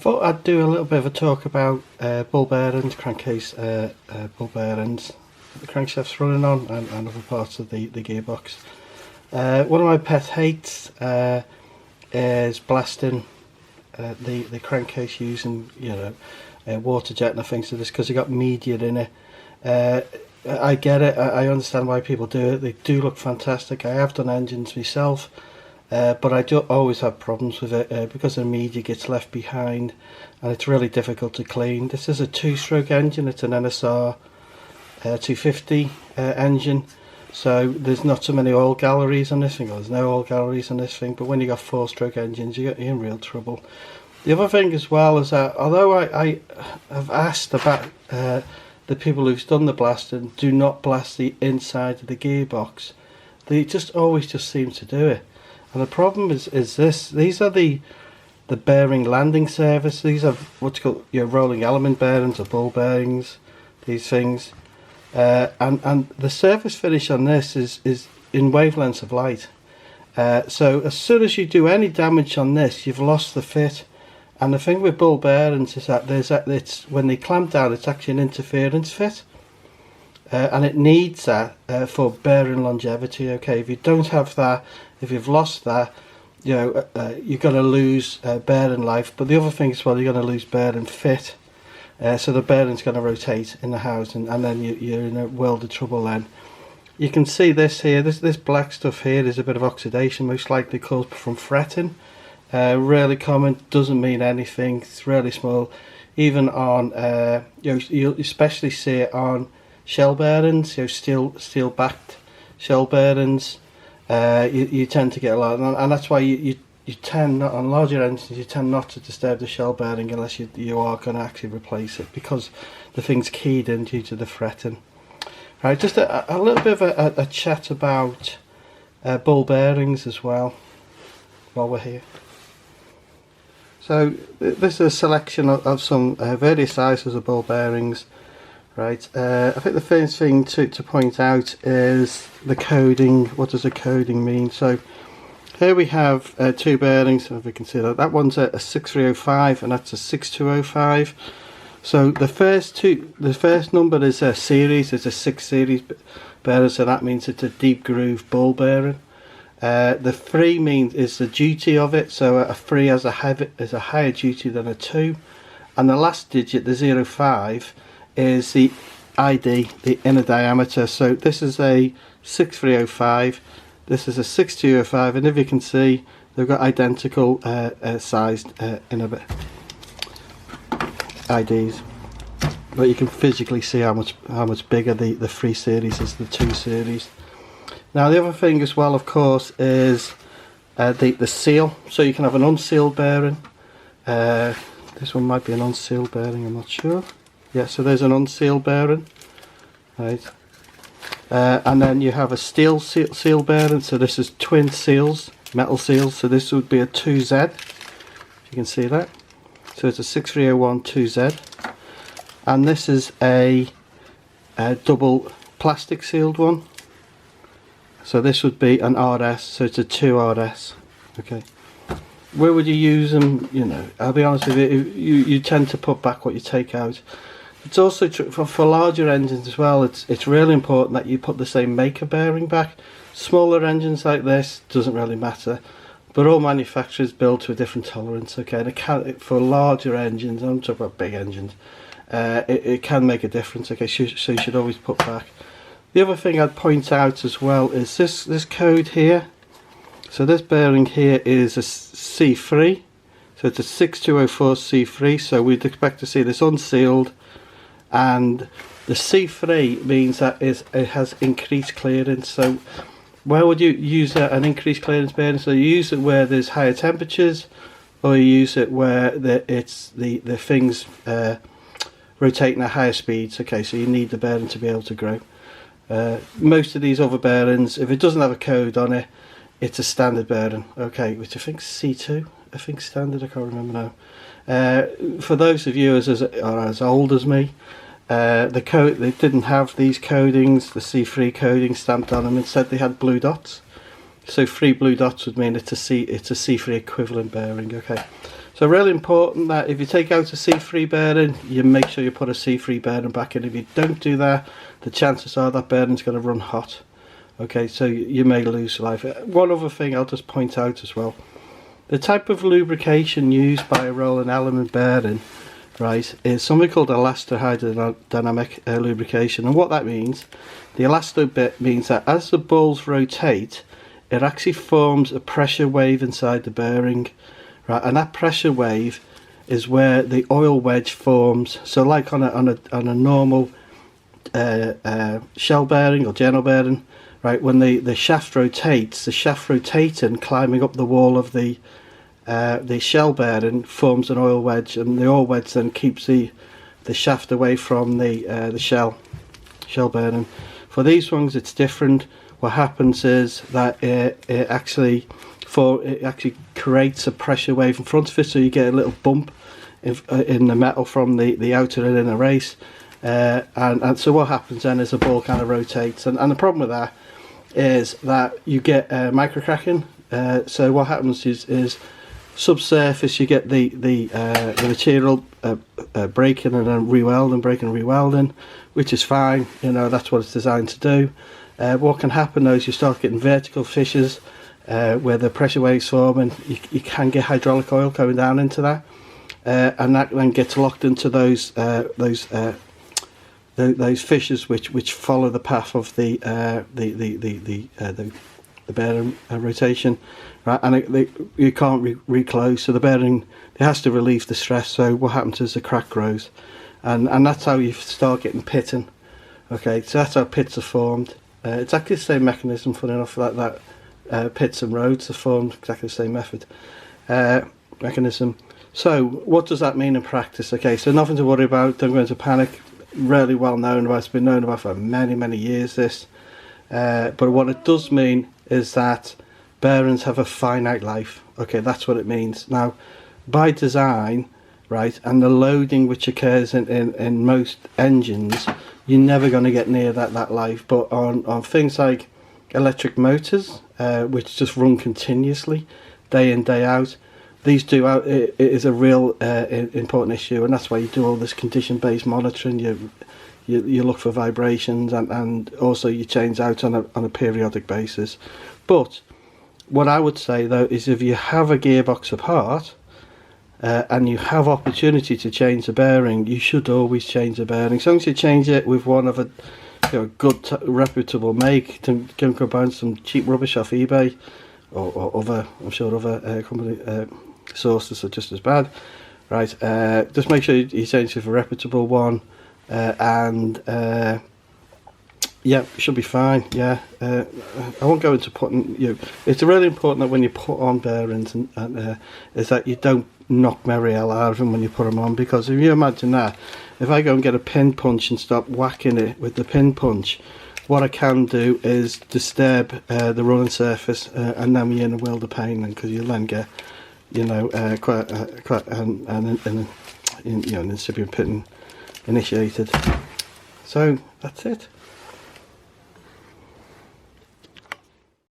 thought I'd do a little bit of a talk about ball bearings, crankcase ball bearings the crankshaft's running on, and other parts of the gearbox. One of my pet hates is blasting the crankcase using water jet and things like this, because it got media in it. I get it, I understand why people do it. They do look fantastic. I have done engines myself, but I do always have problems with it because the media gets left behind and it's really difficult to clean. This is a 2-stroke engine. It's an NSR 250 engine, so there's not so many oil galleries on this thing, or there's no oil galleries on this thing, but when you got 4-stroke engines you're in real trouble. The other thing as well is that although I have asked about the people who've done the blasting, do not blast the inside of the gearbox, they just always seem to do it. And the problem is this: these are the bearing landing surface. These are what's called rolling element bearings or ball bearings, these things, and the surface finish on this is in wavelengths of light. So as soon as you do any damage on this, you've lost the fit. And the thing with ball bearings is that it's when they clamp down, it's actually an interference fit, and it needs that for bearing longevity. Okay, if you don't have that, if you've lost that, you're going to lose bearing life. But the other thing is, well, you're going to lose bearing fit. So the bearing's going to rotate in the housing, and then you're in a world of trouble. Then you can see this here. This black stuff here is a bit of oxidation, most likely caused from fretting. Really common, doesn't mean anything, it's really small. Even on you'll especially see it on shell bearings, steel backed shell bearings. You tend to get a lot, and that's why you tend not, on larger engines, you tend not to disturb the shell bearing unless you are going to actually replace it, because the thing's keyed in due to the fretting. Right, just a little bit of a chat about ball bearings as well while we're here. So this is a selection of some various sizes of ball bearings, right? I think the first thing to point out is the coding. What does the coding mean? So here we have 2 bearings, if we can see that. That one's a 6305 and that's a 6205. So the first number is a series, it's a 6 series bearing, so that means it's a deep groove ball bearing. The 3 is the duty of it, so a 3 has a higher duty than a 2, and the last digit, the 05, is the ID, the inner diameter. So this is a 6305, this is a 6205, and if you can see, they've got identical sized inner IDs, but you can physically see how much bigger the 3 series is than the 2 series. Now the other thing as well, of course, is the seal. So you can have an unsealed bearing. This one might be an unsealed bearing, I'm not sure. Yeah, so there's an unsealed bearing, right? And then you have a steel seal bearing. So this is twin seals, metal seals. So this would be a 2Z. You can see that. So it's a 6301 2Z. And this is a double plastic sealed one. So this would be an RS, so it's a 2RS. Okay. Where would you use them? I'll be honest with you, you tend to put back what you take out. It's also true for larger engines as well. It's really important that you put the same maker bearing back. Smaller engines like this doesn't really matter, but all manufacturers build to a different tolerance. Okay, and for larger engines, I'm talking about big engines, it can make a difference. Okay, so you should always put back. The other thing I'd point out as well is this code here. So this bearing here is a C3, so it's a 6204 C3, so we'd expect to see this unsealed, and the C3 means that it has increased clearance. So where would you use an increased clearance bearing? So you use it where there's higher temperatures, or you use it where the thing's rotating at higher speeds. Okay, so you need the bearing to be able to grow. Most of these other bearings, if it doesn't have a code on it, it's a standard bearing, okay, which I think is C2, I think standard, I can't remember now. For those of you are as old as me, the code, they didn't have these codings, the C3 coding stamped on them. Instead they had blue dots, so 3 blue dots would mean it's a C3 equivalent bearing. Okay, So really important that if you take out a C3 bearing, you make sure you put a C3 bearing back in. If you don't do that, the chances are that bearing's going to run hot. Okay, so you may lose life. One other thing I'll just point out as well, the type of lubrication used by a rolling element bearing, right, is something called elasto-hydrodynamic lubrication. And what that means, the elasto bit means that as the balls rotate, it actually forms a pressure wave inside the bearing, right, and that pressure wave is where the oil wedge forms. So like on a normal shell bearing or journal bearing, right, when the shaft rotates, the shaft rotating climbing up the wall of the shell bearing forms an oil wedge, and the oil wedge then keeps the shaft away from the shell bearing. For these ones it's different. What happens is that it actually creates a pressure wave in front of it, so you get a little bump in the metal from the outer and inner race, and so what happens then is the ball kind of rotates, and the problem with that is that you get micro cracking. So what happens is subsurface, you get the material breaking and then rewelding, breaking and rewelding, which is fine, you know, that's what it's designed to do. What can happen though is you start getting vertical fissures where the pressure waves form, and you can get hydraulic oil going down into that, and that then gets locked into those fissures which follow the path of the bearing rotation, right? And you can't reclose, so the bearing, it has to relieve the stress. So what happens is the crack grows, and that's how you start getting pitting. Okay, so that's how pits are formed. It's actually the same mechanism, funny enough, that pits and roads are formed exactly the same mechanism. So what does that mean in practice? Okay, so nothing to worry about, don't go into panic. Really well known about, it's been known about for many years, this, but what it does mean is that bearings have a finite life. Okay, that's what it means. Now, by design, right, and the loading which occurs in most engines, you're never going to get near that life. But on things like electric motors, which just run continuously day in day out, these it is a real important issue, and that's why you do all this condition-based monitoring. You look for vibrations, and also you change out on a periodic basis. But what I would say though is, if you have a gearbox apart and you have opportunity to change the bearing, you should always change the bearing. As long as you change it with one of a good reputable make, to go buy some cheap rubbish off eBay or other, I'm sure other company sources are just as bad, right? Just make sure you change it for a reputable one, and yeah, it should be fine. Yeah, I won't go into putting it's really important that when you put on bearings and is that you don't knock merry hell out of them when you put them on, because if you imagine that, if I go and get a pin punch and start whacking it with the pin punch, what I can do is disturb the running surface, and then we're in a world of pain, because you'll then get quite an incipient pitting initiated. So that's it.